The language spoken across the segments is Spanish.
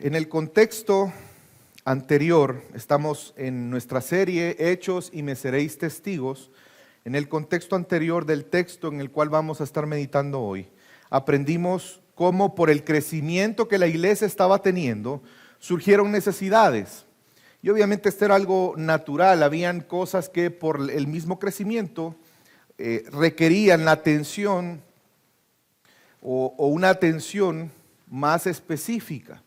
En el contexto anterior, estamos en nuestra serie Hechos y me seréis testigos. En el contexto anterior del texto en el cual vamos a estar meditando hoy, aprendimos cómo por el crecimiento que la iglesia estaba teniendo, surgieron necesidades. Y obviamente esto era algo natural, habían cosas que por el mismo crecimiento requerían la atención o una atención más específica.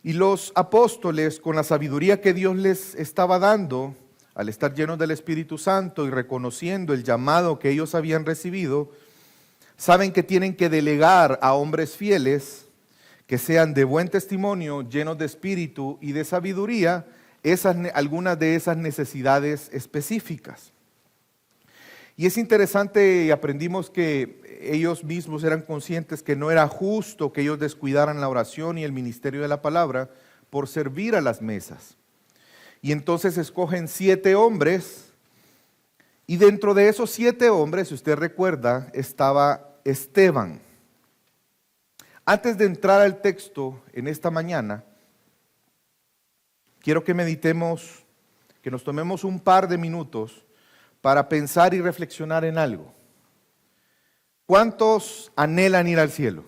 Y los apóstoles, con la sabiduría que Dios les estaba dando, al estar llenos del Espíritu Santo y reconociendo el llamado que ellos habían recibido, saben que tienen que delegar a hombres fieles, que sean de buen testimonio, llenos de espíritu y de sabiduría, algunas de esas necesidades específicas. Y es interesante, aprendimos que ellos mismos eran conscientes que no era justo que ellos descuidaran la oración y el ministerio de la palabra por servir a las mesas. Y entonces escogen 7 hombres, y dentro de esos 7 hombres, si usted recuerda, estaba Esteban. Antes de entrar al texto en esta mañana, quiero que meditemos, que nos tomemos un par de minutos para pensar y reflexionar en algo. ¿Cuántos anhelan ir al cielo?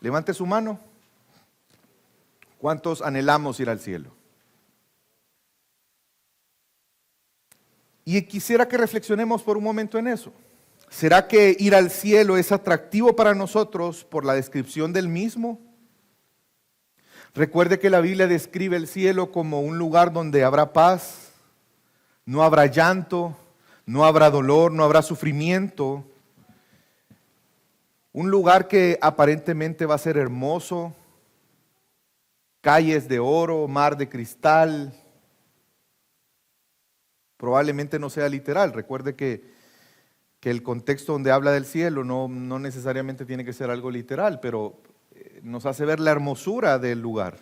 Levante su mano. ¿Cuántos anhelamos ir al cielo? Y quisiera que reflexionemos por un momento en eso. ¿Será que ir al cielo es atractivo para nosotros por la descripción del mismo? Recuerde que la Biblia describe el cielo como un lugar donde habrá paz, no habrá llanto, no habrá dolor, no habrá sufrimiento. Un lugar que aparentemente va a ser hermoso, calles de oro, mar de cristal. Probablemente no sea literal. Recuerde que el contexto donde habla del cielo no necesariamente tiene que ser algo literal, pero nos hace ver la hermosura del lugar.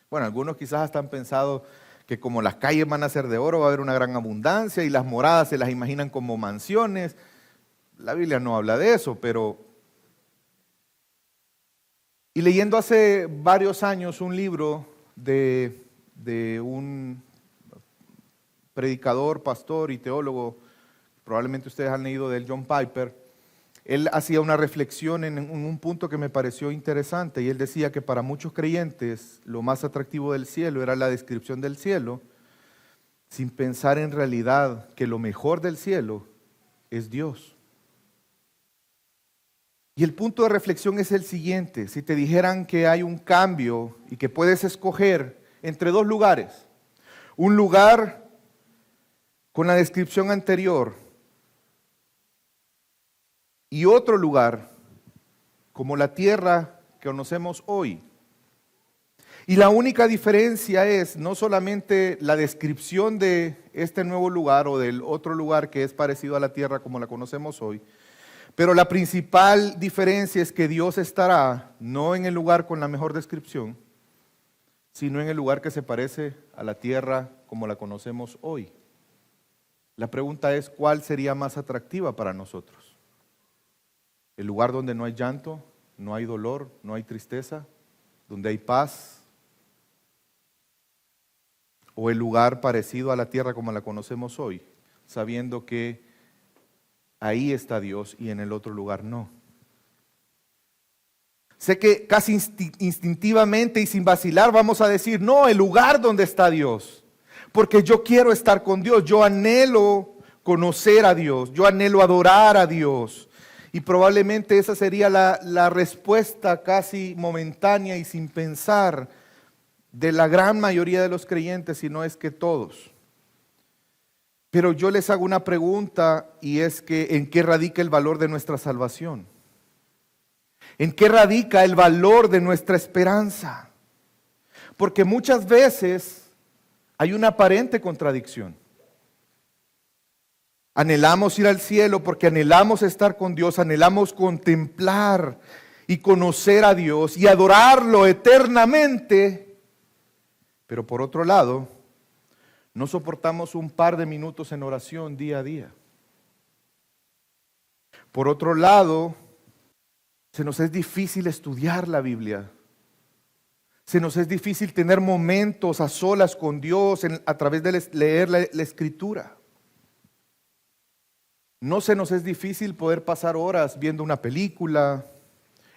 Bueno, algunos quizás hasta han pensado que como las calles van a ser de oro, va a haber una gran abundancia y las moradas se las imaginan como mansiones. La Biblia no habla de eso, pero... Y leyendo hace varios años un libro de un predicador, pastor y teólogo, probablemente ustedes han leído de él, John Piper, él hacía una reflexión en un punto que me pareció interesante, y él decía que para muchos creyentes lo más atractivo del cielo era la descripción del cielo, sin pensar en realidad que lo mejor del cielo es Dios. Y el punto de reflexión es el siguiente: si te dijeran que hay un cambio y que puedes escoger entre 2 lugares, un lugar con la descripción anterior y otro lugar como la tierra que conocemos hoy. Y la única diferencia es no solamente la descripción de este nuevo lugar o del otro lugar que es parecido a la tierra como la conocemos hoy, pero la principal diferencia es que Dios estará no en el lugar con la mejor descripción, sino en el lugar que se parece a la tierra como la conocemos hoy. La pregunta es, ¿cuál sería más atractiva para nosotros? ¿El lugar donde no hay llanto, no hay dolor, no hay tristeza, donde hay paz? ¿O el lugar parecido a la tierra como la conocemos hoy, sabiendo que ahí está Dios y en el otro lugar no? Sé que casi instintivamente y sin vacilar vamos a decir, no, el lugar donde está Dios, porque yo quiero estar con Dios, yo anhelo conocer a Dios, yo anhelo adorar a Dios. Y probablemente esa sería la respuesta casi momentánea y sin pensar de la gran mayoría de los creyentes, si no es que todos. Pero yo les hago una pregunta, y es que ¿en qué radica el valor de nuestra salvación? ¿En qué radica el valor de nuestra esperanza? Porque muchas veces hay una aparente contradicción. Anhelamos ir al cielo porque anhelamos estar con Dios, anhelamos contemplar y conocer a Dios y adorarlo eternamente. Pero por otro lado, no soportamos un par de minutos en oración día a día. Por otro lado, se nos es difícil estudiar la Biblia Se nos es difícil tener momentos a solas con Dios a través de leer la Escritura. No se nos es difícil poder pasar horas viendo una película,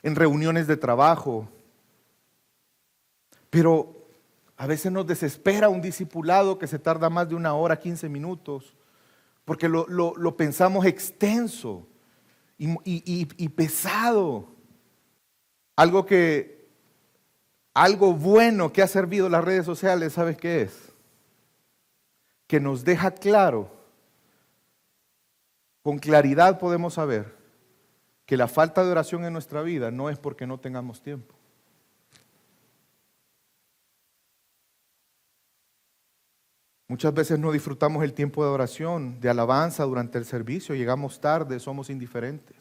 en reuniones de trabajo. Pero a veces nos desespera un discipulado que se tarda más de 1 hora, 15 minutos, porque lo pensamos extenso y pesado. Algo bueno que ha servido las redes sociales, ¿sabes qué es? Que nos deja claro, con claridad podemos saber que la falta de oración en nuestra vida no es porque no tengamos tiempo. Muchas veces no disfrutamos el tiempo de oración, de alabanza durante el servicio, llegamos tarde, somos indiferentes.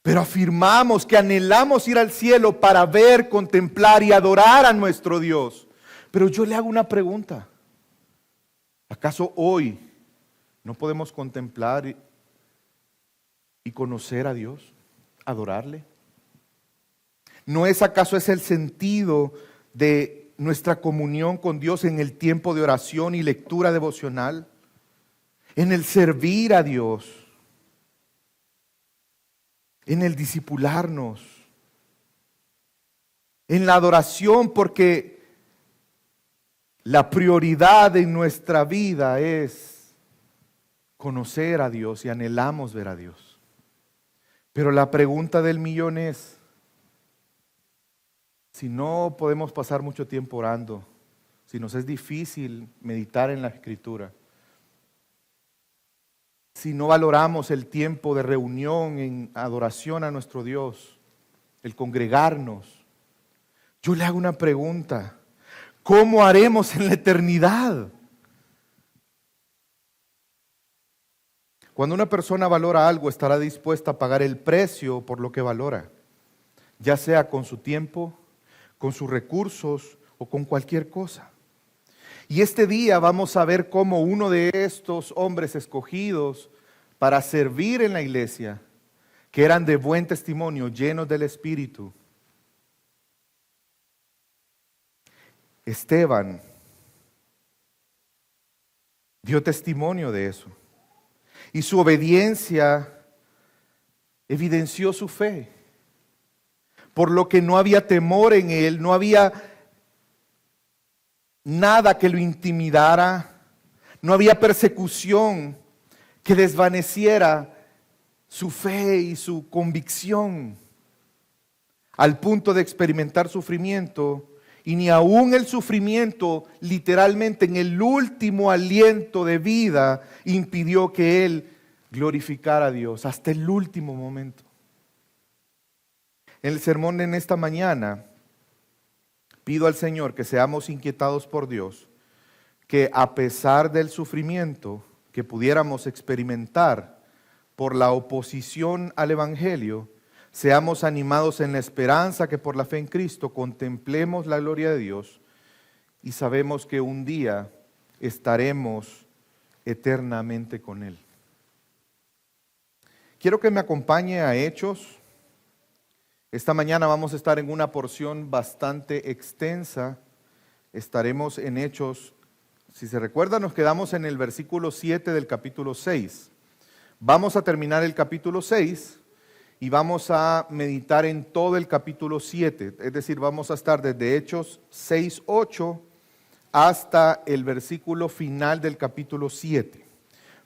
Pero afirmamos que anhelamos ir al cielo para ver, contemplar y adorar a nuestro Dios. Pero yo le hago una pregunta. ¿Acaso hoy no podemos contemplar y conocer a Dios? ¿Adorarle? ¿No es acaso ese el sentido de nuestra comunión con Dios en el tiempo de oración y lectura devocional? En el servir a Dios. En el discipularnos, en la adoración, porque la prioridad en nuestra vida es conocer a Dios y anhelamos ver a Dios. Pero la pregunta del millón es, si no podemos pasar mucho tiempo orando, si nos es difícil meditar en la Escritura, si no valoramos el tiempo de reunión en adoración a nuestro Dios, el congregarnos, yo le hago una pregunta: ¿cómo haremos en la eternidad? Cuando una persona valora algo, estará dispuesta a pagar el precio por lo que valora, ya sea con su tiempo, con sus recursos o con cualquier cosa. Y este día vamos a ver cómo uno de estos hombres escogidos para servir en la iglesia, que eran de buen testimonio, llenos del Espíritu, Esteban dio testimonio de eso. Y su obediencia evidenció su fe, por lo que no había temor en él, no había nada que lo intimidara, no había persecución que desvaneciera su fe y su convicción, al punto de experimentar sufrimiento, y ni aún el sufrimiento, literalmente en el último aliento de vida, impidió que él glorificara a Dios hasta el último momento. En el sermón en esta mañana, pido al Señor que seamos inquietados por Dios, que a pesar del sufrimiento que pudiéramos experimentar por la oposición al Evangelio, seamos animados en la esperanza que por la fe en Cristo contemplemos la gloria de Dios y sabemos que un día estaremos eternamente con Él. Quiero que me acompañe a Hechos. Esta mañana vamos a estar en una porción bastante extensa. Estaremos en Hechos. Si se recuerda, nos quedamos en el versículo 7 del capítulo 6. Vamos a terminar el capítulo 6 y vamos a meditar en todo el capítulo 7. Es decir, vamos a estar desde Hechos 6:8 hasta el versículo final del capítulo 7.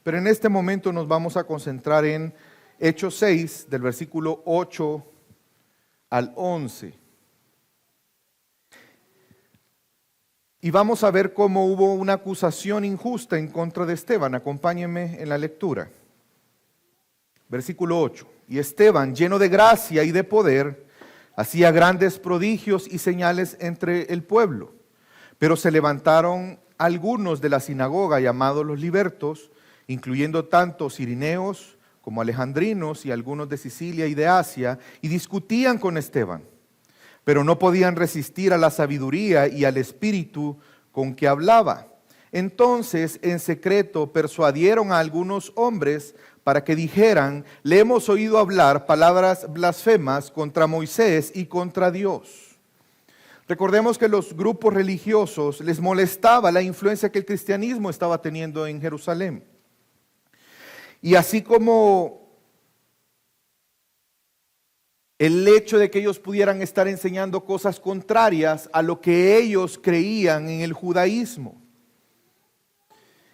Pero en este momento nos vamos a concentrar en Hechos 6, del versículo 8 al 11. Y vamos a ver cómo hubo una acusación injusta en contra de Esteban. Acompáñenme en la lectura. Versículo 8. Y Esteban, lleno de gracia y de poder, hacía grandes prodigios y señales entre el pueblo. Pero se levantaron algunos de la sinagoga, llamados los libertos, incluyendo tanto cirineos como alejandrinos y algunos de Sicilia y de Asia, y discutían con Esteban. Pero no podían resistir a la sabiduría y al espíritu con que hablaba. Entonces, en secreto, persuadieron a algunos hombres para que dijeran: le hemos oído hablar palabras blasfemas contra Moisés y contra Dios. Recordemos que los grupos religiosos les molestaba la influencia que el cristianismo estaba teniendo en Jerusalén. Y así como el hecho de que ellos pudieran estar enseñando cosas contrarias a lo que ellos creían en el judaísmo.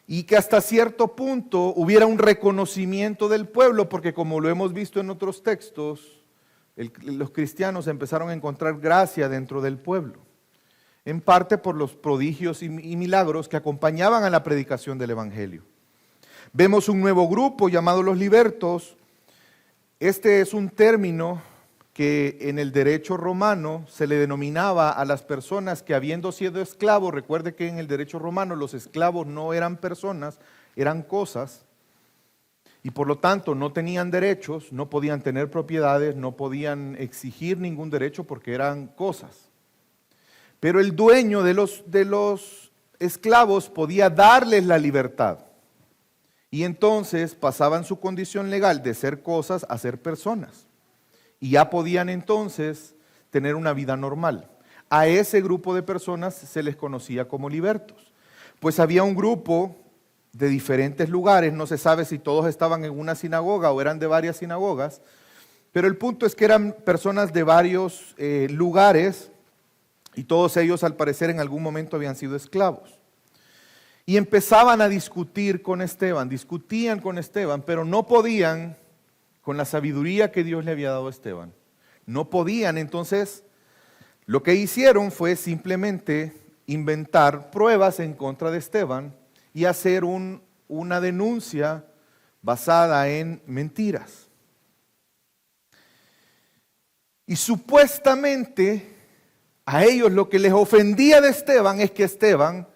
Y que hasta cierto punto hubiera un reconocimiento del pueblo, porque como lo hemos visto en otros textos, los cristianos empezaron a encontrar gracia dentro del pueblo, en parte por los prodigios y milagros que acompañaban a la predicación del evangelio. Vemos un nuevo grupo llamado los libertos. Este es un término que en el derecho romano se le denominaba a las personas que, habiendo sido esclavos, recuerde que en el derecho romano los esclavos no eran personas, eran cosas, y por lo tanto no tenían derechos, no podían tener propiedades, no podían exigir ningún derecho porque eran cosas. Pero el dueño de los esclavos podía darles la libertad. Y entonces pasaban su condición legal de ser cosas a ser personas. Y ya podían entonces tener una vida normal. A ese grupo de personas se les conocía como libertos. Pues había un grupo de diferentes lugares, no se sabe si todos estaban en una sinagoga o eran de varias sinagogas, pero el punto es que eran personas de varios lugares y todos ellos al parecer en algún momento habían sido esclavos. Y empezaban a discutir con Esteban, discutían con Esteban, pero no podían con la sabiduría que Dios le había dado a Esteban. No podían, entonces lo que hicieron fue simplemente inventar pruebas en contra de Esteban y hacer una denuncia basada en mentiras. Y supuestamente a ellos lo que les ofendía de Esteban es que Esteban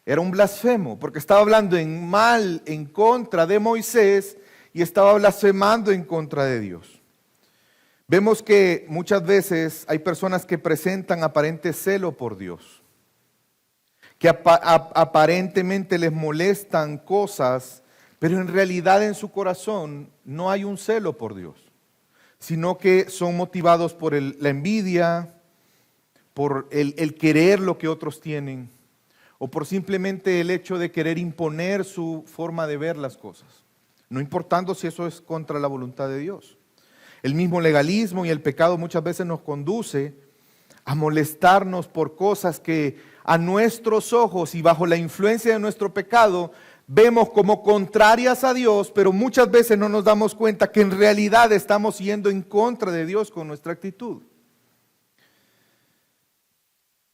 era un blasfemo, porque estaba hablando en mal en contra de Moisés y estaba blasfemando en contra de Dios. Vemos que muchas veces hay personas que presentan aparente celo por Dios, que aparentemente les molestan cosas, pero en realidad en su corazón no hay un celo por Dios, sino que son motivados por la envidia, por el querer lo que otros tienen, o por simplemente el hecho de querer imponer su forma de ver las cosas, no importando si eso es contra la voluntad de Dios. El mismo legalismo y el pecado muchas veces nos conduce a molestarnos por cosas que a nuestros ojos y bajo la influencia de nuestro pecado vemos como contrarias a Dios, pero muchas veces no nos damos cuenta que en realidad estamos yendo en contra de Dios con nuestra actitud.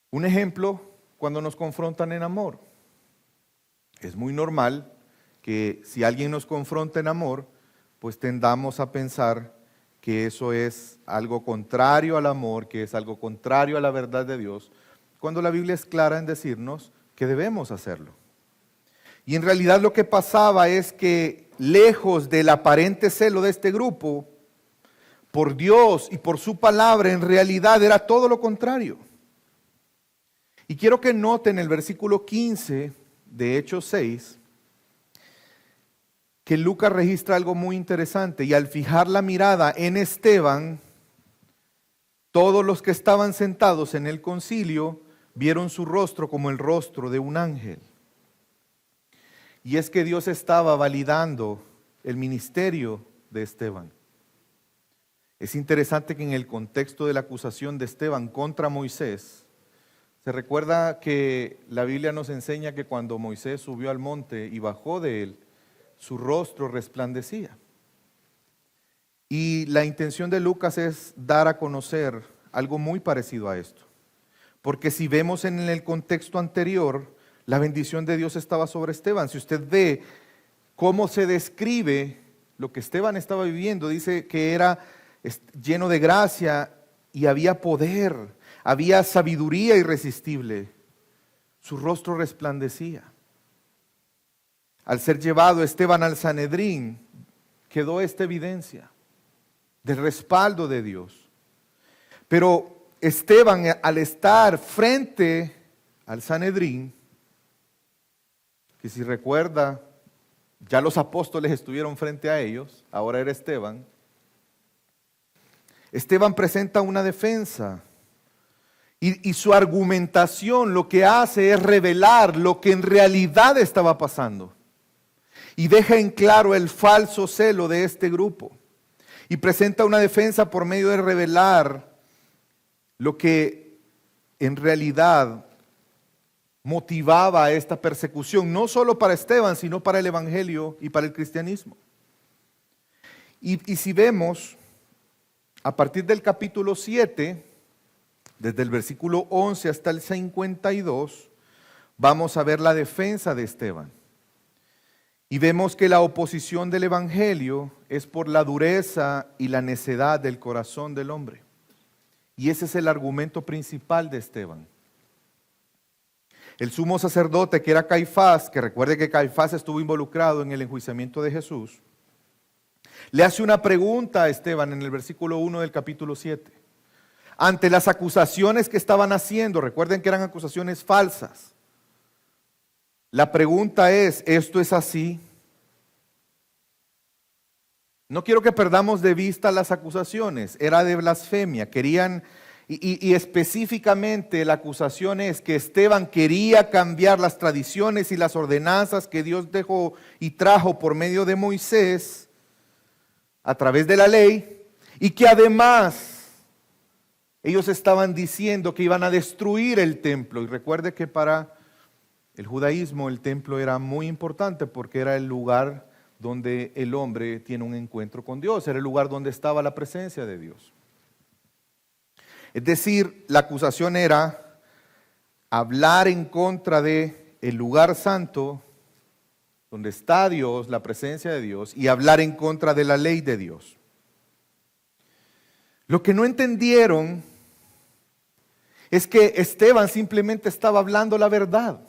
Un ejemplo, cuando nos confrontan en amor. Es muy normal que si alguien nos confronta en amor, pues tendamos a pensar que eso es algo contrario al amor, que es algo contrario a la verdad de Dios, cuando la Biblia es clara en decirnos que debemos hacerlo. Y en realidad lo que pasaba es que lejos del aparente celo de este grupo, por Dios y por su palabra, en realidad era todo lo contrario. Y quiero que noten el versículo 15 de Hechos 6, que Lucas registra algo muy interesante. Y al fijar la mirada en Esteban, todos los que estaban sentados en el concilio vieron su rostro como el rostro de un ángel. Y es que Dios estaba validando el ministerio de Esteban. Es interesante que en el contexto de la acusación de Esteban contra Moisés, se recuerda que la Biblia nos enseña que cuando Moisés subió al monte y bajó de él, su rostro resplandecía. Y la intención de Lucas es dar a conocer algo muy parecido a esto. Porque si vemos en el contexto anterior, la bendición de Dios estaba sobre Esteban. Si usted ve cómo se describe lo que Esteban estaba viviendo, dice que era lleno de gracia y había poder, había sabiduría irresistible. Su rostro resplandecía. Al ser llevado Esteban al Sanedrín, quedó esta evidencia del respaldo de Dios. Pero Esteban, al estar frente al Sanedrín, que si recuerda, ya los apóstoles estuvieron frente a ellos, ahora era Esteban. Esteban presenta una defensa Y su argumentación lo que hace es revelar lo que en realidad estaba pasando. Y deja en claro el falso celo de este grupo. Y presenta una defensa por medio de revelar lo que en realidad motivaba a esta persecución, no solo para Esteban, sino para el Evangelio y para el cristianismo. Y si vemos, a partir del capítulo 7, desde el versículo 11 hasta el 52, vamos a ver la defensa de Esteban. Y vemos que la oposición del Evangelio es por la dureza y la necedad del corazón del hombre. Y ese es el argumento principal de Esteban. El sumo sacerdote, que era Caifás, que recuerde que Caifás estuvo involucrado en el enjuiciamiento de Jesús, le hace una pregunta a Esteban en el versículo 1 del capítulo 7. Ante las acusaciones que estaban haciendo, recuerden que eran acusaciones falsas. La pregunta es, ¿esto es así? No quiero que perdamos de vista las acusaciones, era de blasfemia, querían, y específicamente la acusación es que Esteban quería cambiar las tradiciones y las ordenanzas que Dios dejó y trajo por medio de Moisés a través de la ley, y que además ellos estaban diciendo que iban a destruir el templo. Y recuerde que para el judaísmo el templo era muy importante porque era el lugar donde el hombre tiene un encuentro con Dios, era el lugar donde estaba la presencia de Dios. Es decir, la acusación era hablar en contra de el lugar santo, donde está Dios, la presencia de Dios, y hablar en contra de la ley de Dios. Lo que no entendieron es que Esteban simplemente estaba hablando la verdad.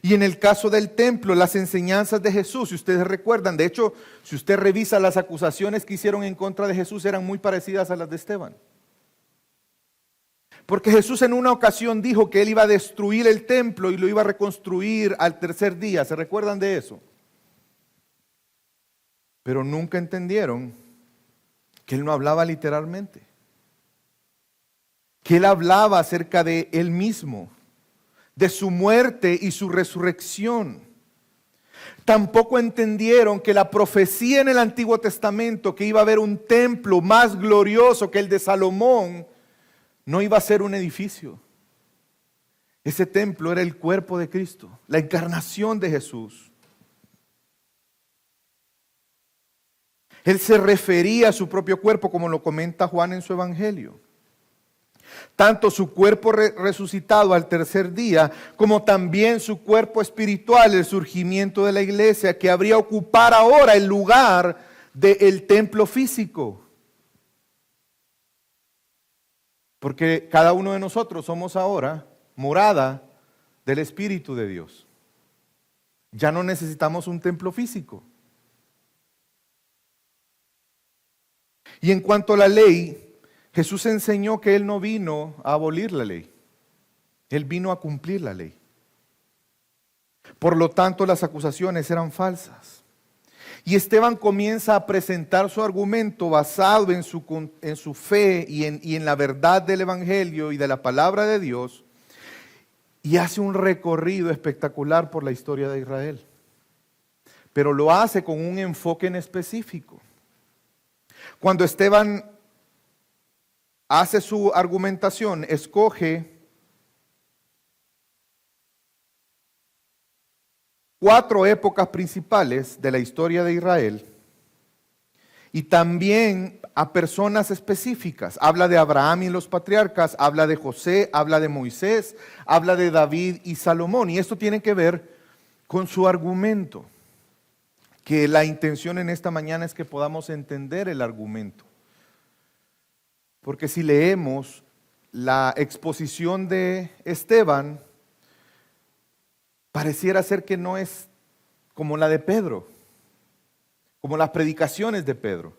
Y en el caso del templo, las enseñanzas de Jesús, si ustedes recuerdan, de hecho, si usted revisa las acusaciones que hicieron en contra de Jesús, eran muy parecidas a las de Esteban. Porque Jesús en una ocasión dijo que él iba a destruir el templo y lo iba a reconstruir al tercer día. ¿Se recuerdan de eso? Pero nunca entendieron que él no hablaba literalmente. Que él hablaba acerca de él mismo, de su muerte y su resurrección. Tampoco entendieron que la profecía en el Antiguo Testamento, que iba a haber un templo más glorioso que el de Salomón, no iba a ser un edificio. Ese templo era el cuerpo de Cristo, la encarnación de Jesús. Él se refería a su propio cuerpo, como lo comenta Juan en su Evangelio. Tanto su cuerpo resucitado al tercer día, como también su cuerpo espiritual, el surgimiento de la iglesia, que habría ocupar ahora el lugar del templo físico. Porque cada uno de nosotros somos ahora morada del Espíritu de Dios. Ya no necesitamos un templo físico. Y en cuanto a la ley, Jesús enseñó que Él no vino a abolir la ley. Él vino a cumplir la ley. Por lo tanto, las acusaciones eran falsas. Y Esteban comienza a presentar su argumento basado en su fe y en la verdad del Evangelio y de la palabra de Dios, y hace un recorrido espectacular por la historia de Israel. Pero lo hace con un enfoque en específico. Cuando Esteban hace su argumentación, escoge 4 épocas principales de la historia de Israel y también a personas específicas. Habla de Abraham y los patriarcas, habla de José, habla de Moisés, habla de David y Salomón. Y esto tiene que ver con su argumento, que la intención en esta mañana es que podamos entender el argumento. Porque si leemos la exposición de Esteban, pareciera ser que no es como la de Pedro, como las predicaciones de Pedro.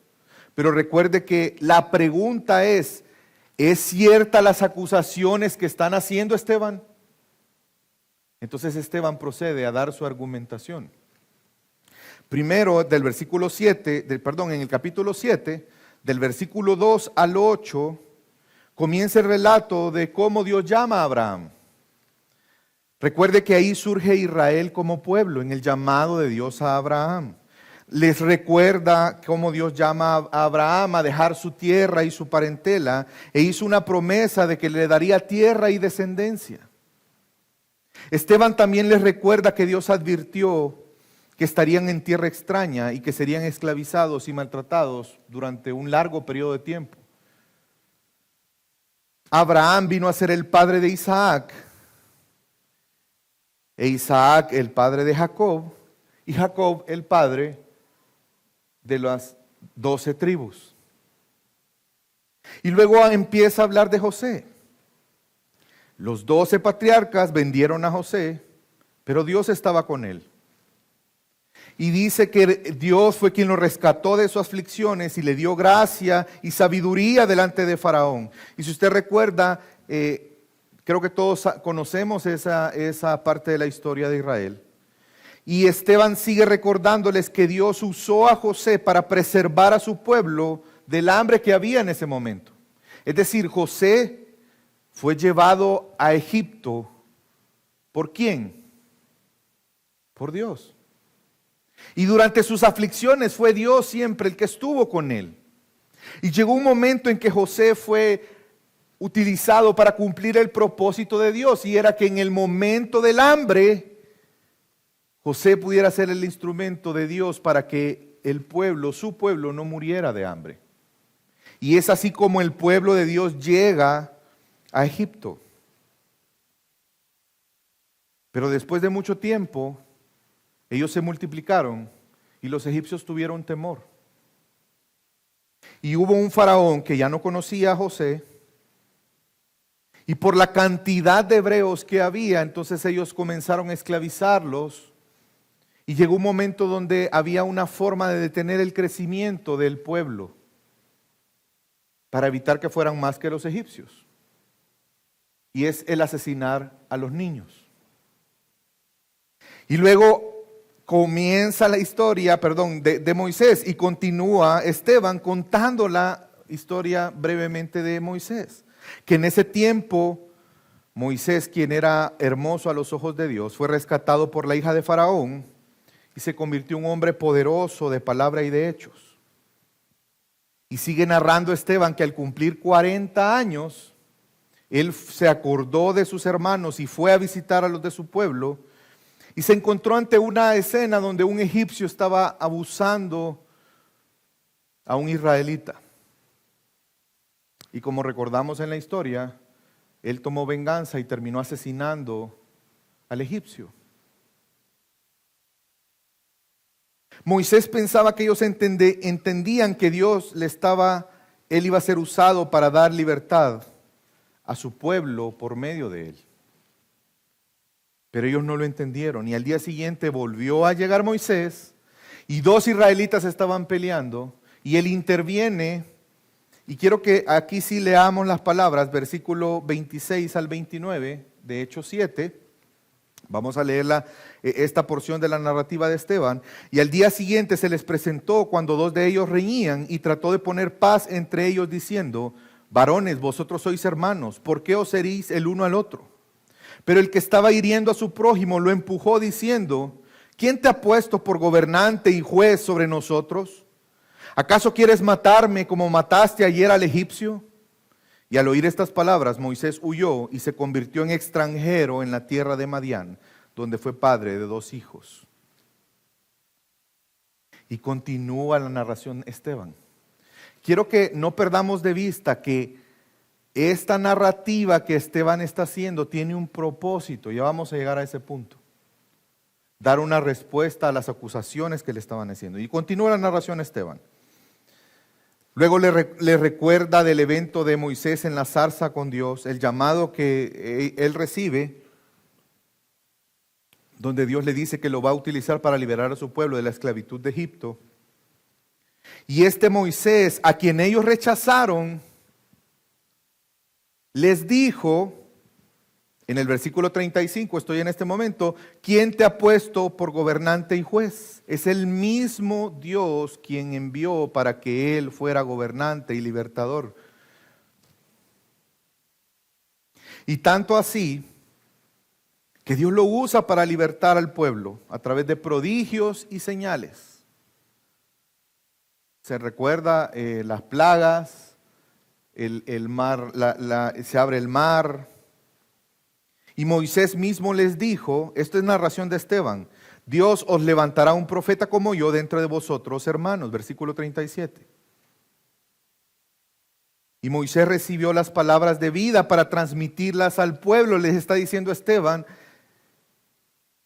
Pero recuerde que la pregunta ¿es cierta las acusaciones que están haciendo Esteban? Entonces Esteban procede a dar su argumentación. Primero, del versículo 7, en el capítulo 7, del versículo 2 al 8, comienza el relato de cómo Dios llama a Abraham. Recuerde que ahí surge Israel como pueblo en el llamado de Dios a Abraham. Les recuerda cómo Dios llama a Abraham a dejar su tierra y su parentela e hizo una promesa de que le daría tierra y descendencia. Esteban también les recuerda que Dios advirtió que estarían en tierra extraña y que serían esclavizados y maltratados durante un largo periodo de tiempo. Abraham vino a ser el padre de Isaac, e Isaac el padre de Jacob, y Jacob el padre de las 12 tribus. Y luego empieza a hablar de José. Los 12 patriarcas vendieron a José, pero Dios estaba con él. Y dice que Dios fue quien lo rescató de sus aflicciones y le dio gracia y sabiduría delante de Faraón. Y si usted recuerda, creo que todos conocemos esa parte de la historia de Israel. Y Esteban sigue recordándoles que Dios usó a José para preservar a su pueblo del hambre que había en ese momento. Es decir, José fue llevado a Egipto. ¿Por quién? Por Dios. Y durante sus aflicciones fue Dios siempre el que estuvo con él. Y llegó un momento en que José fue utilizado para cumplir el propósito de Dios, y era que en el momento del hambre José pudiera ser el instrumento de Dios para que el pueblo, su pueblo, no muriera de hambre. Y es así como el pueblo de Dios llega a Egipto. Pero después de mucho tiempo, ellos se multiplicaron y los egipcios tuvieron temor. Y hubo un faraón que ya no conocía a José, y por la cantidad de hebreos que había, entonces ellos comenzaron a esclavizarlos. Y llegó un momento donde había una forma de detener el crecimiento del pueblo para evitar que fueran más que los egipcios. Y es el asesinar a los niños. Y luego comienza la historia, de Moisés, y continúa Esteban contando la historia brevemente de Moisés. Que en ese tiempo Moisés, quien era hermoso a los ojos de Dios, fue rescatado por la hija de Faraón y se convirtió en un hombre poderoso de palabra y de hechos. Y sigue narrando Esteban que al cumplir 40 años, él se acordó de sus hermanos y fue a visitar a los de su pueblo, y se encontró ante una escena donde un egipcio estaba abusando a un israelita. Y como recordamos en la historia, él tomó venganza y terminó asesinando al egipcio. Moisés pensaba que ellos entendían que él iba a ser usado para dar libertad a su pueblo por medio de él. Pero ellos no lo entendieron, y al día siguiente volvió a llegar Moisés y 2 israelitas estaban peleando y él interviene, y quiero que aquí sí leamos las palabras, versículo 26 al 29 de Hechos 7. Vamos a leer esta porción de la narrativa de Esteban. Y al día siguiente se les presentó cuando 2 de ellos reñían y trató de poner paz entre ellos diciendo: varones, vosotros sois hermanos, ¿por qué os herís el uno al otro? Pero el que estaba hiriendo a su prójimo lo empujó diciendo: ¿quién te ha puesto por gobernante y juez sobre nosotros? ¿Acaso quieres matarme como mataste ayer al egipcio? Y al oír estas palabras, Moisés huyó y se convirtió en extranjero en la tierra de Madián, donde fue padre de 2 hijos. Y continúa la narración Esteban. Quiero que no perdamos de vista que esta narrativa que Esteban está haciendo tiene un propósito. Ya vamos a llegar a ese punto. Dar una respuesta a las acusaciones que le estaban haciendo. Y continúa la narración Esteban. Luego le recuerda del evento de Moisés en la zarza con Dios, el llamado que él recibe, donde Dios le dice que lo va a utilizar para liberar a su pueblo de la esclavitud de Egipto. Y este Moisés, a quien ellos rechazaron, les dijo, en el versículo 35, estoy en este momento: ¿quién te ha puesto por gobernante y juez? Es el mismo Dios quien envió para que él fuera gobernante y libertador. Y tanto así que Dios lo usa para libertar al pueblo a través de prodigios y señales. Se recuerda las plagas, el mar, se abre el mar. Y Moisés mismo les dijo, esto es narración de Esteban, Dios os levantará un profeta como yo dentro de vosotros, hermanos. Versículo 37. Y Moisés recibió las palabras de vida para transmitirlas al pueblo. Les está diciendo Esteban,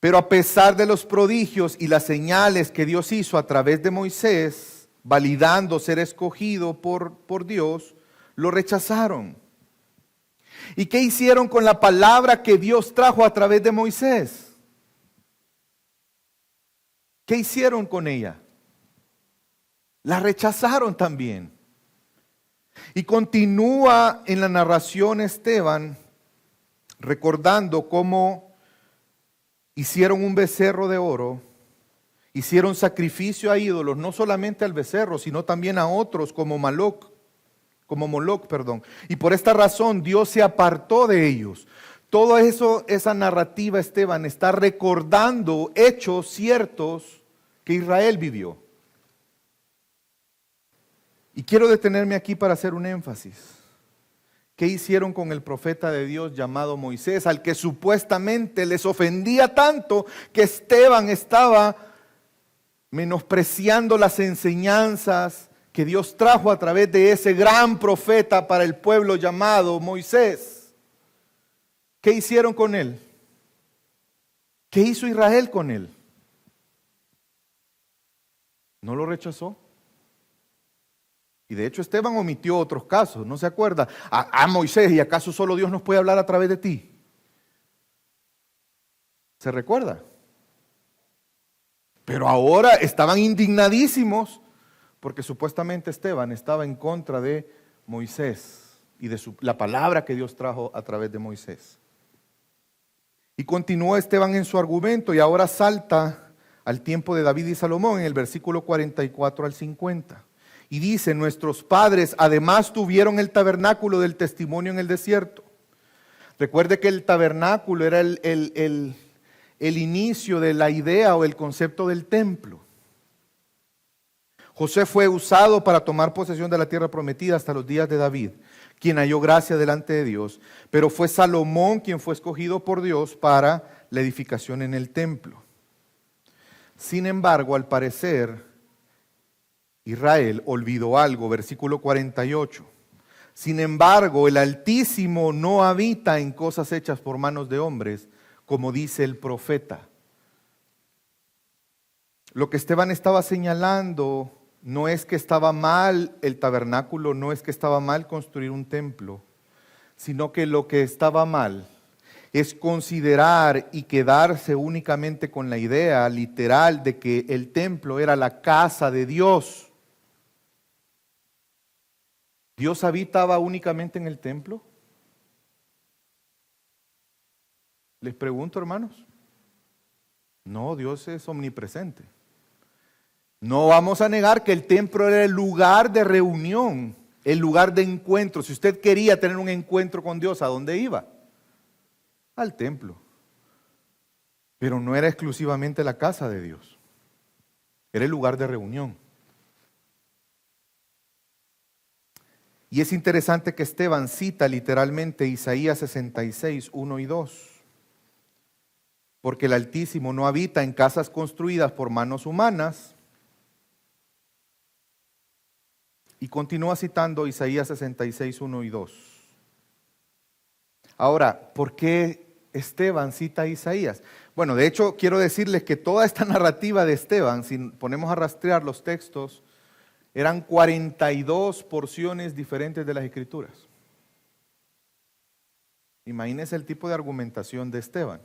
pero a pesar de los prodigios y las señales que Dios hizo a través de Moisés, validando ser escogido por Dios, lo rechazaron. ¿Y qué hicieron con la palabra que Dios trajo a través de Moisés? ¿Qué hicieron con ella? La rechazaron también. Y continúa en la narración Esteban recordando cómo hicieron un becerro de oro, hicieron sacrificio a ídolos, no solamente al becerro, sino también a otros como Moloc. Y por esta razón Dios se apartó de ellos. Todo eso, esa narrativa, Esteban, está recordando hechos ciertos que Israel vivió. Y quiero detenerme aquí para hacer un énfasis. ¿Qué hicieron con el profeta de Dios llamado Moisés, al que supuestamente les ofendía tanto que Esteban estaba menospreciando las enseñanzas que Dios trajo a través de ese gran profeta para el pueblo llamado Moisés? ¿Qué hicieron con él? ¿Qué hizo Israel con él? ¿No lo rechazó? Y de hecho Esteban omitió otros casos, ¿no se acuerda? Moisés, ¿y acaso solo Dios nos puede hablar a través de ti? ¿Se recuerda? Pero ahora estaban indignadísimos porque supuestamente Esteban estaba en contra de Moisés y de la palabra que Dios trajo a través de Moisés. Y continuó Esteban en su argumento y ahora salta al tiempo de David y Salomón en el versículo 44 al 50. Y dice, nuestros padres además tuvieron el tabernáculo del testimonio en el desierto. Recuerde que el tabernáculo era el inicio de la idea o el concepto del templo. José fue usado para tomar posesión de la tierra prometida hasta los días de David, quien halló gracia delante de Dios, pero fue Salomón quien fue escogido por Dios para la edificación en el templo. Sin embargo, al parecer, Israel olvidó algo, versículo 48. Sin embargo, el Altísimo no habita en cosas hechas por manos de hombres, como dice el profeta. Lo que Esteban estaba señalando no es que estaba mal el tabernáculo, no es que estaba mal construir un templo, sino que lo que estaba mal es considerar y quedarse únicamente con la idea literal de que el templo era la casa de Dios. ¿Dios habitaba únicamente en el templo? Les pregunto, hermanos. No, Dios es omnipresente. No vamos a negar que el templo era el lugar de reunión, el lugar de encuentro. Si usted quería tener un encuentro con Dios, ¿a dónde iba? Al templo. Pero no era exclusivamente la casa de Dios. Era el lugar de reunión. Y es interesante que Esteban cita literalmente Isaías 66, 1 y 2. Porque el Altísimo no habita en casas construidas por manos humanas. Y continúa citando Isaías 66, 1 y 2. Ahora, ¿por qué Esteban cita a Isaías? Bueno, de hecho, quiero decirles que toda esta narrativa de Esteban, si ponemos a rastrear los textos, eran 42 porciones diferentes de las Escrituras. Imagínense el tipo de argumentación de Esteban.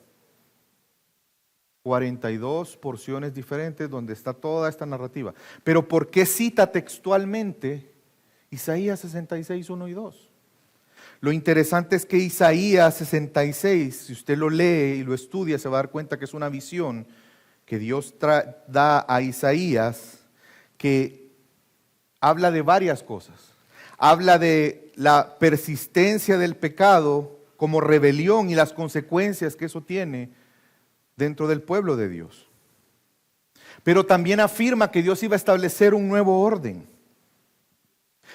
42 porciones diferentes donde está toda esta narrativa. Pero ¿por qué cita textualmente Isaías 66, 1 y 2? Lo interesante es que Isaías 66, si usted lo lee y lo estudia, se va a dar cuenta que es una visión que Dios da a Isaías que habla de varias cosas. Habla de la persistencia del pecado como rebelión y las consecuencias que eso tiene dentro del pueblo de Dios. Pero también afirma que Dios iba a establecer un nuevo orden.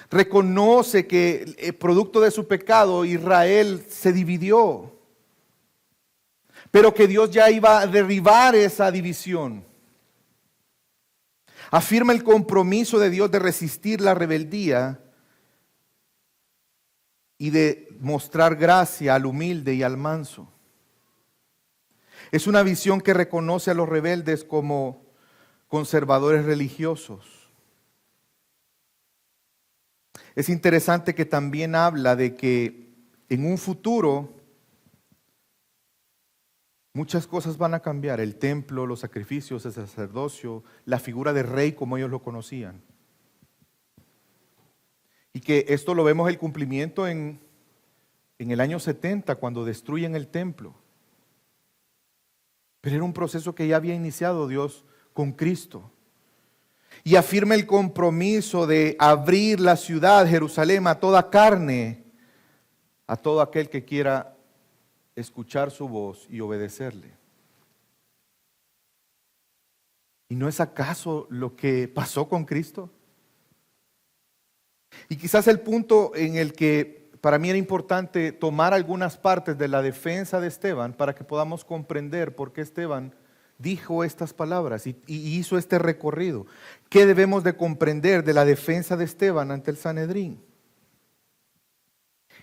Reconoce que producto de su pecado Israel se dividió, pero que Dios ya iba a derribar esa división. Afirma el compromiso de Dios de resistir la rebeldía y de mostrar gracia al humilde y al manso. Es una visión que reconoce a los rebeldes como conservadores religiosos. Es interesante que también habla de que en un futuro muchas cosas van a cambiar. El templo, los sacrificios, el sacerdocio, la figura de rey como ellos lo conocían. Y que esto lo vemos el cumplimiento en el año 70 cuando destruyen el templo. Pero era un proceso que ya había iniciado Dios con Cristo. Y afirma el compromiso de abrir la ciudad, Jerusalén, a toda carne, a todo aquel que quiera escuchar su voz y obedecerle. ¿Y no es acaso lo que pasó con Cristo? Y quizás el punto en el que para mí era importante tomar algunas partes de la defensa de Esteban para que podamos comprender por qué Esteban dijo estas palabras y hizo este recorrido. ¿Qué debemos de comprender de la defensa de Esteban ante el Sanedrín?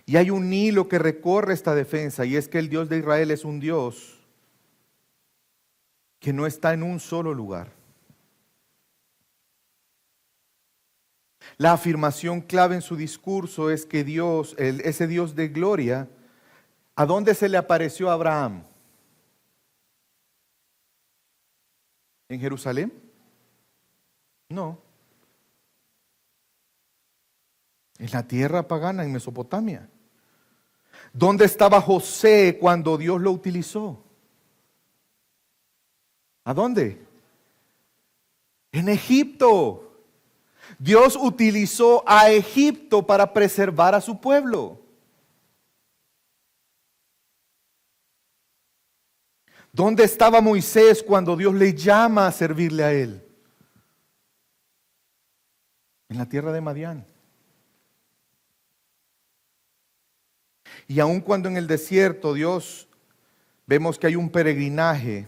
Y hay un hilo que recorre esta defensa, y es que el Dios de Israel es un Dios que no está en un solo lugar. La afirmación clave en su discurso es que Dios, ese Dios de gloria, ¿a dónde se le apareció a Abraham? ¿En Jerusalén? No. En la tierra pagana, en Mesopotamia. ¿Dónde estaba José cuando Dios lo utilizó? ¿A dónde? En Egipto. Dios utilizó a Egipto para preservar a su pueblo. ¿Dónde estaba Moisés cuando Dios le llama a servirle a él? En la tierra de Madián. Y aun cuando en el desierto Dios vemos que hay un peregrinaje,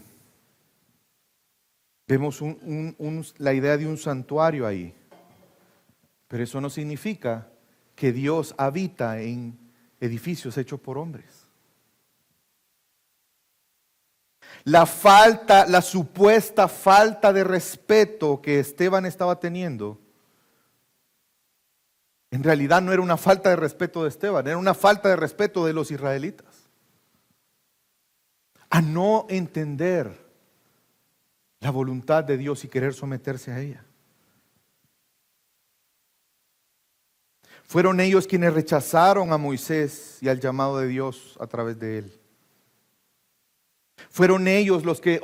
vemos la idea de un santuario ahí. Pero eso no significa que Dios habita en edificios hechos por hombres. La supuesta falta de respeto que Esteban estaba teniendo, en realidad no era una falta de respeto de Esteban, era una falta de respeto de los israelitas. A no entender la voluntad de Dios y querer someterse a ella. Fueron ellos quienes rechazaron a Moisés y al llamado de Dios a través de él. Fueron ellos los que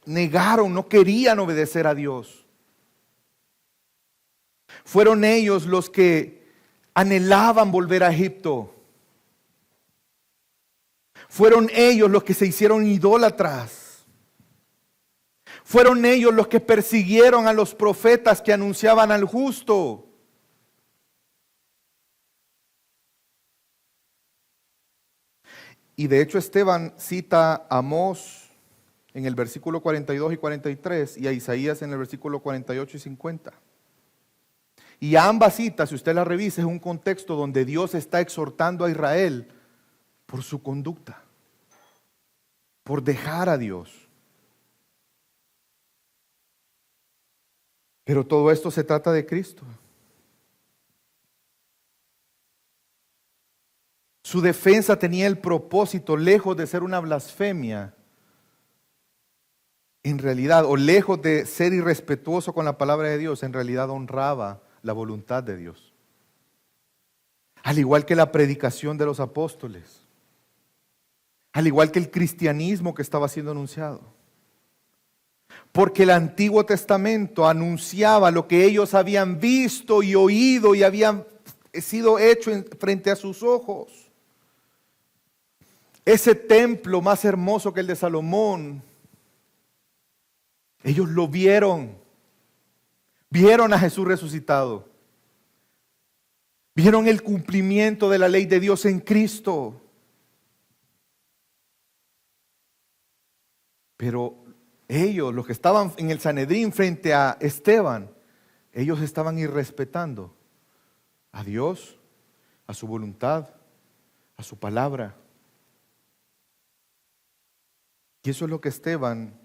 negaron, no querían obedecer a Dios. Fueron ellos los que anhelaban volver a Egipto. Fueron ellos los que se hicieron idólatras. Fueron ellos los que persiguieron a los profetas que anunciaban al justo. Y de hecho Esteban cita a Amós en el versículo 42 y 43 y a Isaías en el versículo 48 y 50. Y ambas citas, si usted las revisa, es un contexto donde Dios está exhortando a Israel por su conducta, por dejar a Dios. Pero todo esto se trata de Cristo. Su defensa tenía el propósito, lejos de ser una blasfemia, en realidad, o lejos de ser irrespetuoso con la palabra de Dios, en realidad honraba la voluntad de Dios. Al igual que la predicación de los apóstoles, al igual que el cristianismo que estaba siendo anunciado. Porque el Antiguo Testamento anunciaba lo que ellos habían visto y oído y habían sido hecho frente a sus ojos. ese templo más hermoso que el de Salomón, ellos lo vieron. Vieron a Jesús resucitado. Vieron el cumplimiento de la ley de Dios en Cristo. Pero ellos, los que estaban en el Sanedrín frente a Esteban, ellos estaban irrespetando a Dios, a su voluntad, a su palabra. Y eso es lo que Esteban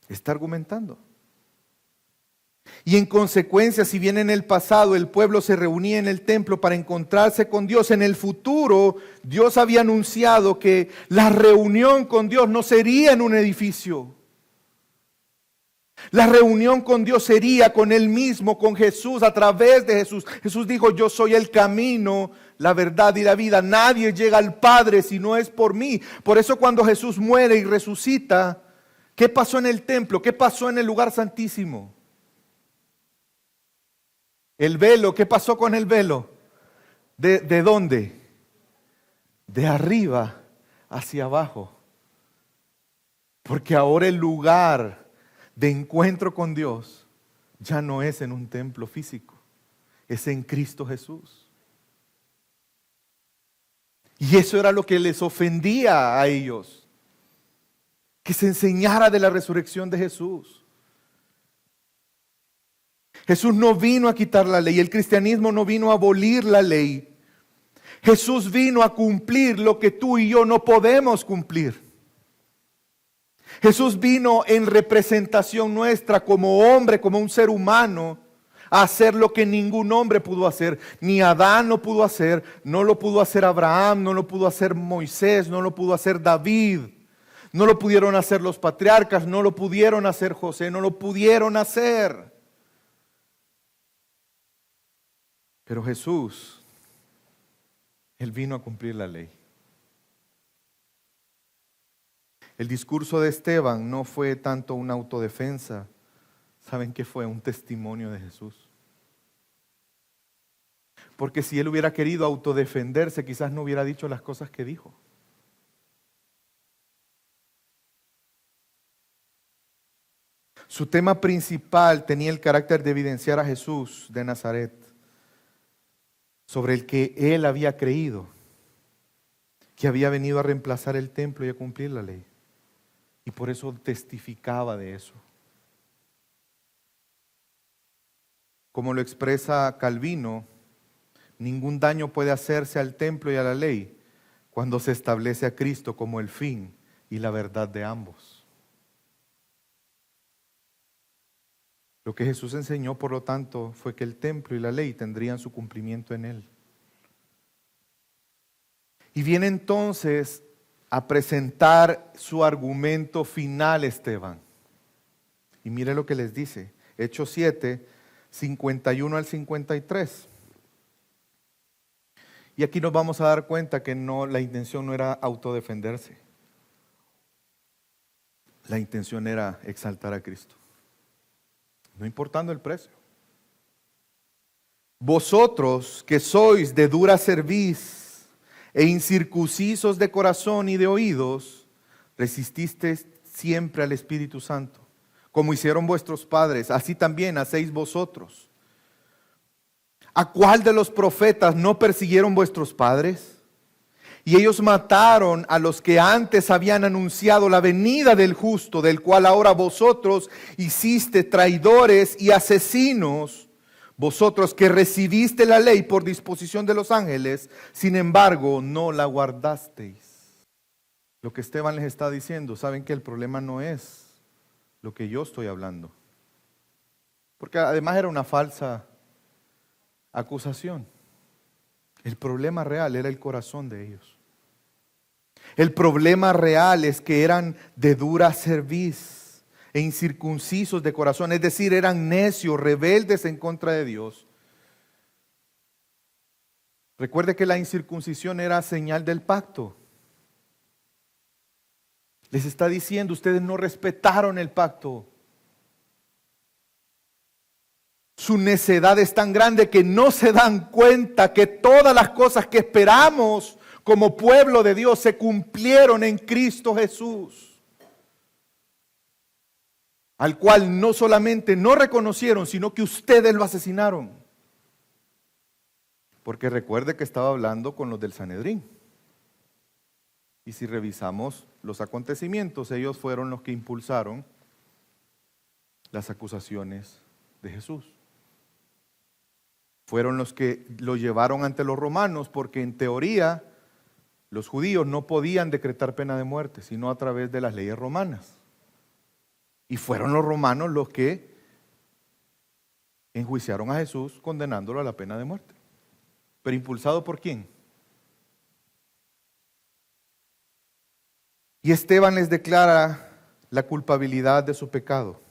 está argumentando. Y en consecuencia, si bien en el pasado el pueblo se reunía en el templo para encontrarse con Dios, en el futuro Dios había anunciado que la reunión con Dios no sería en un edificio. La reunión con Dios sería con Él mismo, con Jesús, a través de Jesús. Jesús dijo: yo soy el camino, la verdad y la vida. Nadie llega al Padre si no es por mí. Por eso cuando Jesús muere y resucita, ¿qué pasó en el templo? ¿Qué pasó en el lugar santísimo? El velo, ¿qué pasó con el velo? ¿De dónde? De arriba hacia abajo. Porque ahora el lugar de encuentro con Dios ya no es en un templo físico, es en Cristo Jesús. Y eso era lo que les ofendía a ellos, que se enseñara de la resurrección de Jesús. Jesús no vino a quitar la ley, el cristianismo no vino a abolir la ley. Jesús vino a cumplir lo que tú y yo no podemos cumplir. Jesús vino en representación nuestra como hombre, como un ser humano, a hacer lo que ningún hombre pudo hacer. Ni Adán lo pudo hacer, no lo pudo hacer Abraham, no lo pudo hacer Moisés, no lo pudo hacer David. No lo pudieron hacer los patriarcas, no lo pudieron hacer José, no lo pudieron hacer. Pero Jesús, Él vino a cumplir la ley. El discurso de Esteban no fue tanto una autodefensa. ¿Saben qué fue? Un testimonio de Jesús. Porque si él hubiera querido autodefenderse, quizás no hubiera dicho las cosas que dijo. Su tema principal tenía el carácter de evidenciar a Jesús de Nazaret, sobre el que él había creído, que había venido a reemplazar el templo y a cumplir la ley. Y por eso testificaba de eso. Como lo expresa Calvino, ningún daño puede hacerse al templo y a la ley cuando se establece a Cristo como el fin y la verdad de ambos. Lo que Jesús enseñó, por lo tanto, fue que el templo y la ley tendrían su cumplimiento en Él. Y viene entonces a presentar su argumento final Esteban. Y mire lo que les dice, Hechos 7, 51 al 53. Y aquí nos vamos a dar cuenta que la intención no era autodefenderse. La intención era exaltar a Cristo, no importando el precio. Vosotros que sois de dura cerviz e incircuncisos de corazón y de oídos, resististeis siempre al Espíritu Santo, como hicieron vuestros padres, así también hacéis vosotros. ¿A cuál de los profetas no persiguieron vuestros padres? Y ellos mataron a los que antes habían anunciado la venida del justo, del cual ahora vosotros hiciste traidores y asesinos. Vosotros que recibiste la ley por disposición de los ángeles, sin embargo, no la guardasteis. Lo que Esteban les está diciendo, saben que el problema no es lo que yo estoy hablando. Porque además era una falsa acusación. El problema real era el corazón de ellos. El problema real es que eran de dura cerviz e incircuncisos de corazón, es decir, eran necios, rebeldes en contra de Dios. Recuerde que la incircuncisión era señal del pacto. Les está diciendo, ustedes no respetaron el pacto. Su necedad es tan grande que no se dan cuenta que todas las cosas que esperamos como pueblo de Dios se cumplieron en Cristo Jesús, al cual no solamente no reconocieron, sino que ustedes lo asesinaron. Porque recuerde que estaba hablando con los del Sanedrín. Y si revisamos los acontecimientos, ellos fueron los que impulsaron las acusaciones de Jesús. Fueron los que lo llevaron ante los romanos, porque en teoría los judíos no podían decretar pena de muerte, sino a través de las leyes romanas. Y fueron los romanos los que enjuiciaron a Jesús condenándolo a la pena de muerte. ¿Pero impulsado por quién? Y Esteban les declara la culpabilidad de su pecado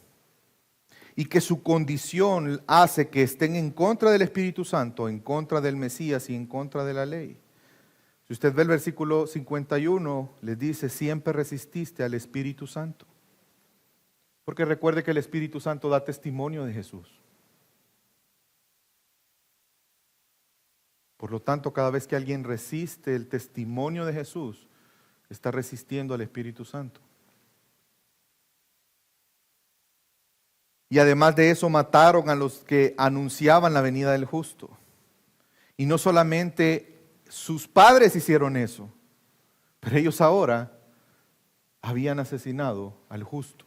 y que su condición hace que estén en contra del Espíritu Santo, en contra del Mesías y en contra de la ley. Si usted ve el versículo 51, les dice, siempre resististe al Espíritu Santo. Porque recuerde que el Espíritu Santo da testimonio de Jesús. Por lo tanto, cada vez que alguien resiste el testimonio de Jesús, está resistiendo al Espíritu Santo. Y además de eso, mataron a los que anunciaban la venida del justo. Y no solamente sus padres hicieron eso, pero ellos ahora habían asesinado al justo.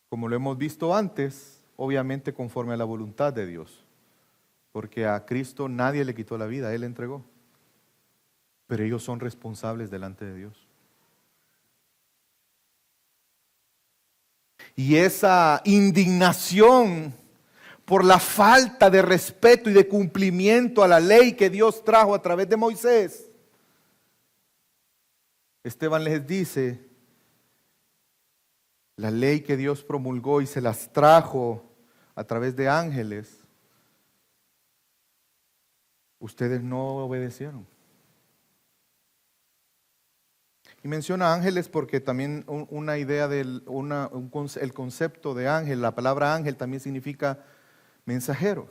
Como lo hemos visto antes, obviamente conforme a la voluntad de Dios. Porque a Cristo nadie le quitó la vida, Él le entregó. Pero ellos son responsables delante de Dios. Y esa indignación por la falta de respeto y de cumplimiento a la ley que Dios trajo a través de Moisés, Esteban les dice, la ley que Dios promulgó y se las trajo a través de ángeles, ustedes no obedecieron. Y menciona ángeles porque también una idea el concepto de ángel, la palabra ángel también significa mensajero.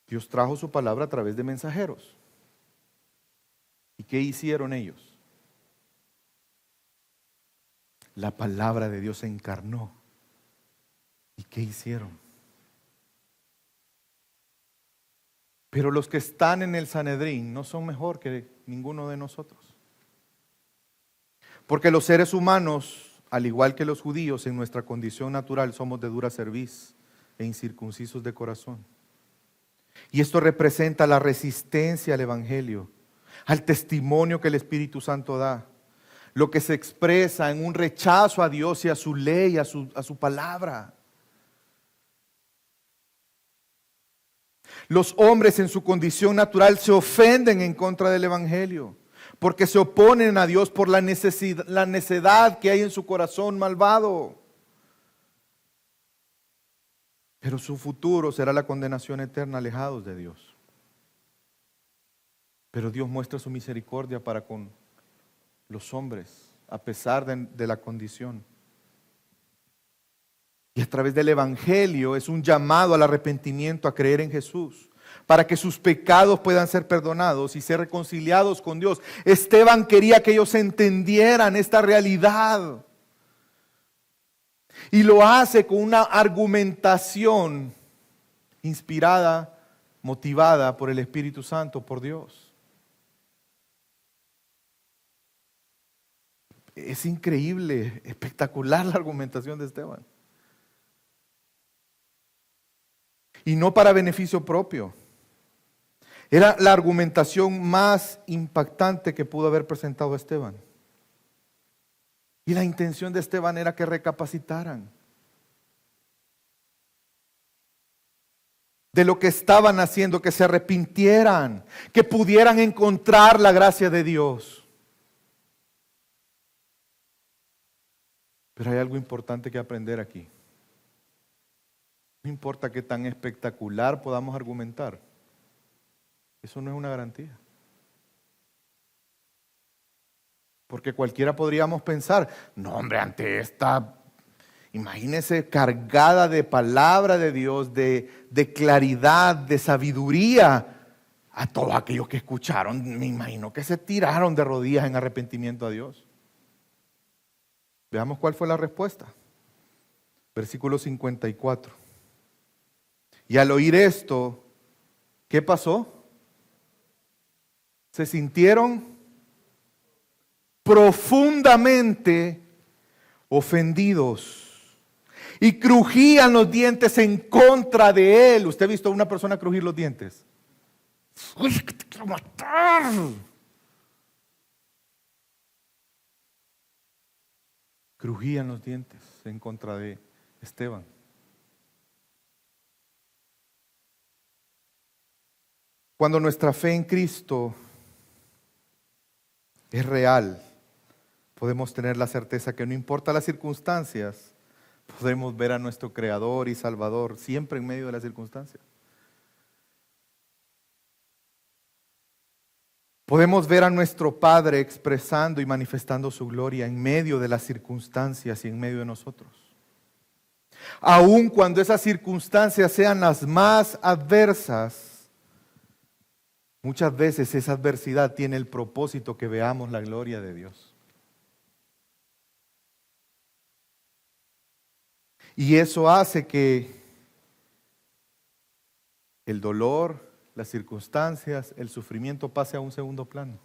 Dios trajo su palabra a través de mensajeros. ¿Y qué hicieron ellos? La palabra de Dios se encarnó. ¿Y qué hicieron? Pero los que están en el Sanedrín no son mejor que ninguno de nosotros. Porque los seres humanos, al igual que los judíos, en nuestra condición natural somos de dura cerviz e incircuncisos de corazón. Y esto representa la resistencia al Evangelio, al testimonio que el Espíritu Santo da, lo que se expresa en un rechazo a Dios y a su ley, a su palabra. Los hombres en su condición natural se ofenden en contra del Evangelio, porque se oponen a Dios por la necedad que hay en su corazón malvado. Pero su futuro será la condenación eterna, alejados de Dios. Pero Dios muestra su misericordia para con los hombres, a pesar de la condición. Y a través del Evangelio es un llamado al arrepentimiento, a creer en Jesús, para que sus pecados puedan ser perdonados y ser reconciliados con Dios. Esteban quería que ellos entendieran esta realidad. Y lo hace con una argumentación inspirada, motivada por el Espíritu Santo, por Dios. Es increíble, espectacular la argumentación de Esteban. Y no para beneficio propio. Era la argumentación más impactante que pudo haber presentado Esteban. Y la intención de Esteban era que recapacitaran de lo que estaban haciendo, que se arrepintieran, que pudieran encontrar la gracia de Dios. Pero hay algo importante que aprender aquí. No importa qué tan espectacular podamos argumentar, eso no es una garantía. Porque cualquiera podríamos pensar, no hombre, ante esta, imagínense, cargada de palabra de Dios, de claridad, de sabiduría, A todos aquellos que escucharon, me imagino que se tiraron de rodillas en arrepentimiento a Dios. Veamos cuál fue la respuesta. Versículo 54. Y al oír esto, ¿qué pasó? Se sintieron profundamente ofendidos y crujían los dientes en contra de él. ¿Usted ha visto a una persona crujir los dientes? ¡Uy, que te quiero matar! Crujían los dientes en contra de Esteban. Cuando nuestra fe en Cristo es real, podemos tener la certeza que no importa las circunstancias, podemos ver a nuestro Creador y Salvador siempre en medio de las circunstancias. Podemos ver a nuestro Padre expresando y manifestando su gloria en medio de las circunstancias y en medio de nosotros. Aun cuando esas circunstancias sean las más adversas, muchas veces esa adversidad tiene el propósito que veamos la gloria de Dios. Y eso hace que el dolor, las circunstancias, el sufrimiento pase a un segundo plano.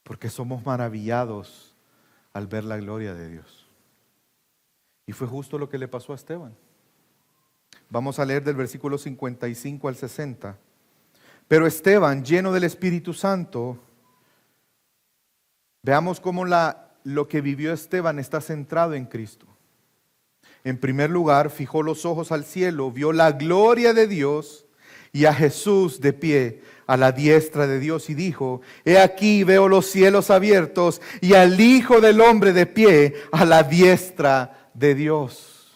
Porque somos maravillados al ver la gloria de Dios. Y fue justo lo que le pasó a Esteban. Vamos a leer del versículo 55 al 60. Pero Esteban, lleno del Espíritu Santo, veamos cómo lo que vivió Esteban está centrado en Cristo. En primer lugar, fijó los ojos al cielo, vio la gloria de Dios y a Jesús de pie a la diestra de Dios y dijo: he aquí veo los cielos abiertos y al Hijo del Hombre de pie a la diestra de Dios.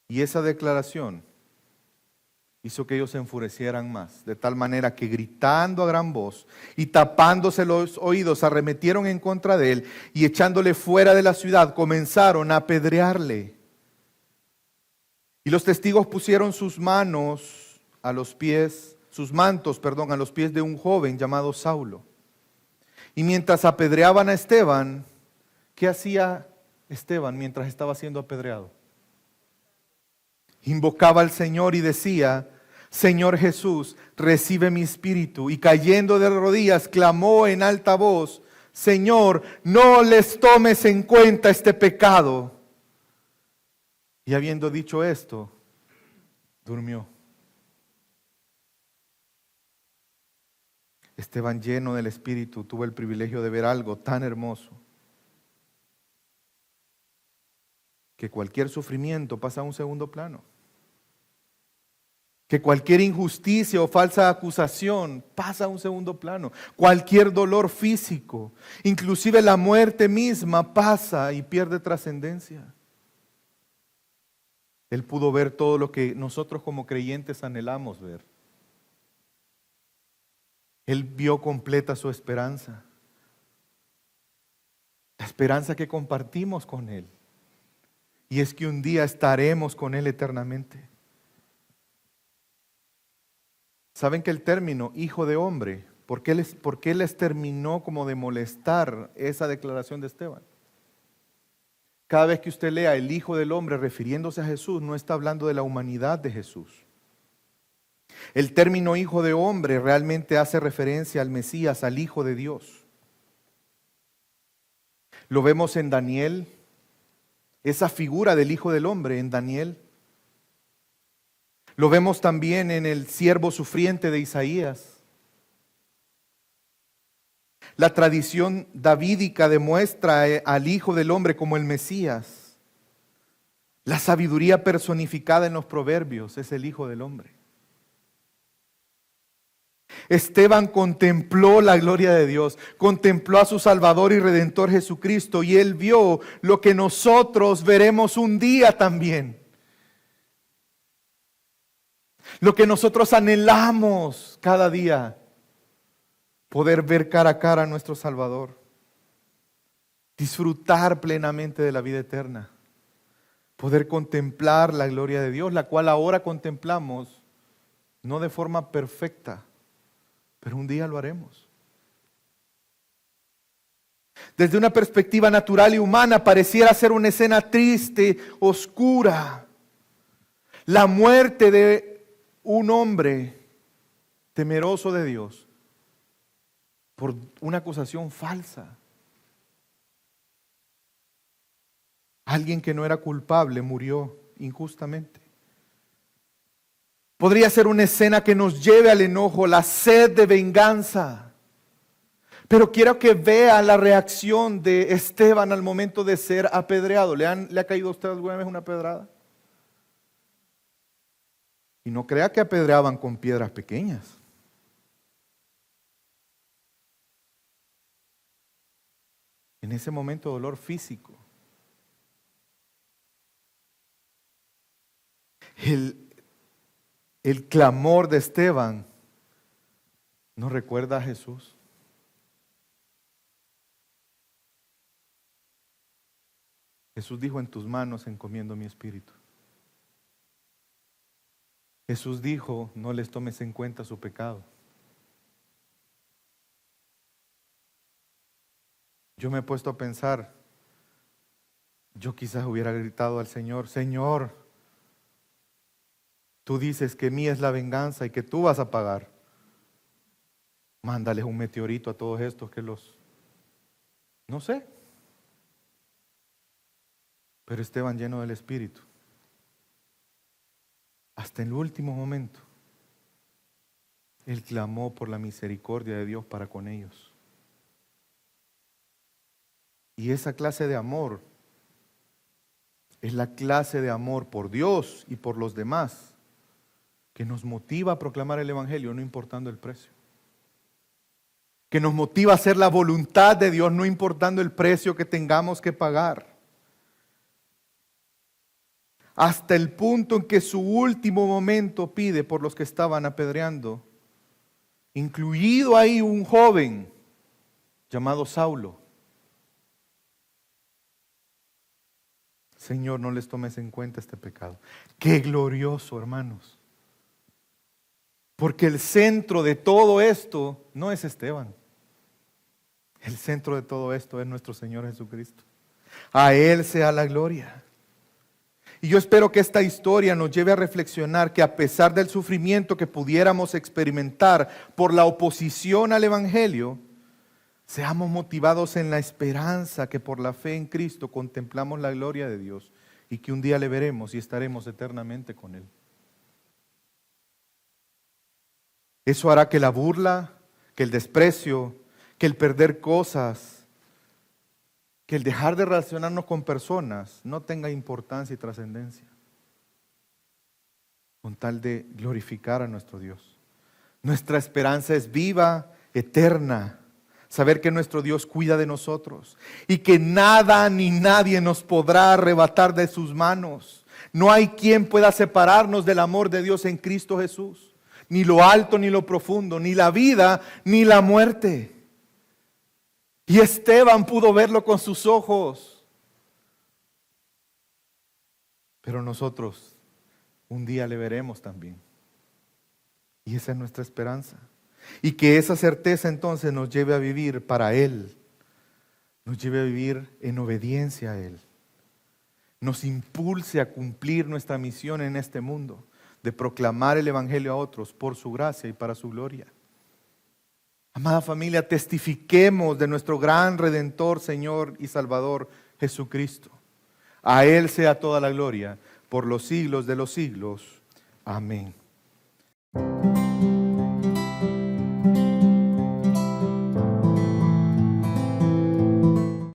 Y esa declaración hizo que ellos se enfurecieran más, de tal manera que gritando a gran voz y tapándose los oídos, arremetieron en contra de él y echándole fuera de la ciudad, comenzaron a apedrearle. Y los testigos pusieron sus mantos a los pies de un joven llamado Saulo. Y mientras apedreaban a Esteban, ¿qué hacía Esteban mientras estaba siendo apedreado? Invocaba al Señor y decía: Señor Jesús, recibe mi espíritu. Y cayendo de rodillas, clamó en alta voz: Señor, no les tomes en cuenta este pecado. Y habiendo dicho esto, durmió. Esteban, lleno del Espíritu, tuvo el privilegio de ver algo tan hermoso, que cualquier sufrimiento pasa a un segundo plano. Que cualquier injusticia o falsa acusación pasa a un segundo plano. Cualquier dolor físico, inclusive la muerte misma, pasa y pierde trascendencia. Él pudo ver todo lo que nosotros como creyentes anhelamos ver. Él vio completa su esperanza. La esperanza que compartimos con Él. Y es que un día estaremos con Él eternamente. ¿Saben que el término hijo de hombre, por qué les terminó como de molestar esa declaración de Esteban? Cada vez que usted lea el Hijo del Hombre refiriéndose a Jesús, no está hablando de la humanidad de Jesús. El término Hijo de Hombre realmente hace referencia al Mesías, al Hijo de Dios. Lo vemos en Daniel, esa figura del Hijo del Hombre en Daniel. Lo vemos también en el siervo sufriente de Isaías. La tradición davídica demuestra al Hijo del Hombre como el Mesías. La sabiduría personificada en los proverbios es el Hijo del Hombre. Esteban contempló la gloria de Dios, contempló a su Salvador y Redentor Jesucristo, y él vio lo que nosotros veremos un día también. Lo que nosotros anhelamos cada día. Poder ver cara a cara a nuestro Salvador. Disfrutar plenamente de la vida eterna. poder contemplar la gloria de Dios, la cual ahora contemplamos, no de forma perfecta, pero un día lo haremos. Desde una perspectiva natural y humana pareciera ser una escena triste, oscura. La muerte de un hombre temeroso de Dios por una acusación falsa. Alguien que no era culpable murió injustamente. Podría ser una escena que nos lleve al enojo, la sed de venganza. Pero quiero que vea la reacción de Esteban al momento de ser apedreado. ¿Le ha caído a usted alguna vez una pedrada? Y no crea que apedreaban con piedras pequeñas. En ese momento dolor físico. El clamor de Esteban nos recuerda a Jesús. Jesús dijo: en tus manos encomiendo mi espíritu. Jesús dijo: no les tomes en cuenta su pecado. Yo me he puesto a pensar, yo quizás hubiera gritado al Señor: Señor, tú dices que mía es la venganza y que tú vas a pagar. Mándales un meteorito a todos estos que los... No sé. Pero Esteban, lleno del Espíritu, hasta el último momento, él clamó por la misericordia de Dios para con ellos. Y esa clase de amor es la clase de amor por Dios y por los demás que nos motiva a proclamar el Evangelio, no importando el precio. Que nos motiva a hacer la voluntad de Dios, no importando el precio que tengamos que pagar. Hasta el punto en que su último momento pide por los que estaban apedreando, incluido ahí un joven llamado Saulo. Señor, no les tomes en cuenta este pecado. Qué glorioso, hermanos. Porque el centro de todo esto no es Esteban. El centro de todo esto es nuestro Señor Jesucristo. A Él sea la gloria. Y yo espero que esta historia nos lleve a reflexionar que a pesar del sufrimiento que pudiéramos experimentar por la oposición al Evangelio, seamos motivados en la esperanza que por la fe en Cristo contemplamos la gloria de Dios y que un día le veremos y estaremos eternamente con Él. Eso hará que la burla, que el desprecio, que el perder cosas, que el dejar de relacionarnos con personas no tenga importancia y trascendencia, con tal de glorificar a nuestro Dios. Nuestra esperanza es viva, eterna. Saber que nuestro Dios cuida de nosotros y que nada ni nadie nos podrá arrebatar de sus manos. No hay quien pueda separarnos del amor de Dios en Cristo Jesús. Ni lo alto ni lo profundo, ni la vida ni la muerte. Y Esteban pudo verlo con sus ojos. Pero nosotros un día le veremos también. Y esa es nuestra esperanza. Y que esa certeza entonces nos lleve a vivir para Él. Nos lleve a vivir en obediencia a Él. Nos impulse a cumplir nuestra misión en este mundo, de proclamar el Evangelio a otros por su gracia y para su gloria. Amada familia, testifiquemos de nuestro gran Redentor, Señor y Salvador Jesucristo. A Él sea toda la gloria por los siglos de los siglos. Amén.